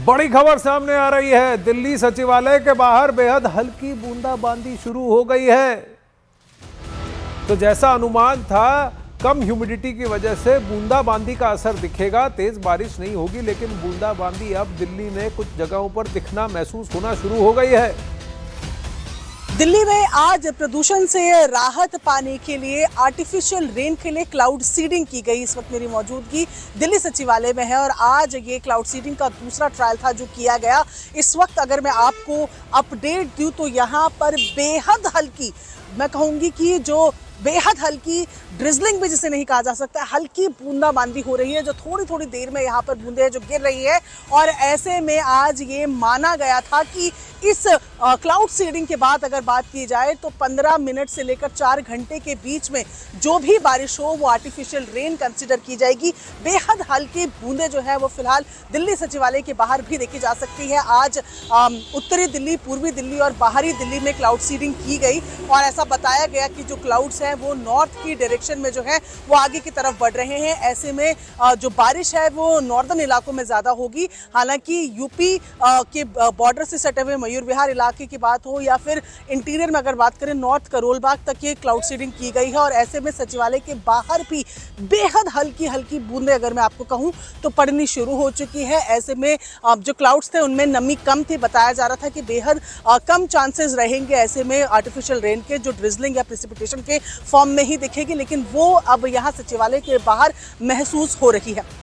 बड़ी खबर सामने आ रही है। दिल्ली सचिवालय के बाहर बेहद हल्की बूंदाबांदी शुरू हो गई है। तो जैसा अनुमान था, कम ह्यूमिडिटी की वजह से बूंदाबांदी का असर दिखेगा, तेज बारिश नहीं होगी, लेकिन बूंदाबांदी अब दिल्ली में कुछ जगहों पर दिखना, महसूस होना शुरू हो गई है। दिल्ली में आज प्रदूषण से राहत पाने के लिए आर्टिफिशियल रेन के लिए क्लाउड सीडिंग की गई। इस वक्त मेरी मौजूदगी दिल्ली सचिवालय में है और आज ये क्लाउड सीडिंग का दूसरा ट्रायल था जो किया गया। इस वक्त अगर मैं आपको अपडेट दूं तो यहाँ पर बेहद हल्की, मैं कहूँगी कि जो बेहद हल्की ड्रिजलिंग भी जिसे नहीं कहा जा सकता, हल्की बूंदाबांदी हो रही है, जो थोड़ी थोड़ी देर में यहाँ पर बूंदे जो गिर रही है। और ऐसे में आज ये माना गया था कि इस क्लाउड सीडिंग के बाद अगर बात की जाए तो 15 मिनट से लेकर 4 घंटे के बीच में जो भी बारिश हो वो आर्टिफिशियल रेन कंसीडर की जाएगी। बेहद हल्की बूंदे जो है वो फिलहाल दिल्ली सचिवालय के बाहर भी देखी जा सकती है। आज उत्तरी दिल्ली, पूर्वी दिल्ली और बाहरी दिल्ली में क्लाउड सीडिंग की गई और ऐसा बताया गया कि जो क्लाउड्स हैं वो नॉर्थ की डायरेक्शन में जो है वो आगे की तरफ बढ़ रहे हैं। ऐसे में जो बारिश है वो नॉर्दर्न इलाकों में ज्यादा होगी। हालांकि यूपी के बॉर्डर से सटे हुए मयूर विहार इलाके की बात हो या फिर इंटीरियर में अगर बात करें नॉर्थ करोल बाग तक ये क्लाउड सीडिंग की गई है। और ऐसे में सचिवालय के बाहर भी बेहद हल्की हल्की बूंदे अगर मैं आपको कहूं तो पड़नी शुरू हो चुकी है। ऐसे में जो क्लाउड्स थे उनमें नमी कम थी, बताया जा रहा था कि बेहद कम चांसेस रहेंगे ऐसे में आर्टिफिशियल रेन के, जो ड्रिजलिंग या प्रेसिपिटेशन के फॉर्म में ही दिखेगी, लेकिन वो अब यहाँ सचिवालय के बाहर महसूस हो रही है।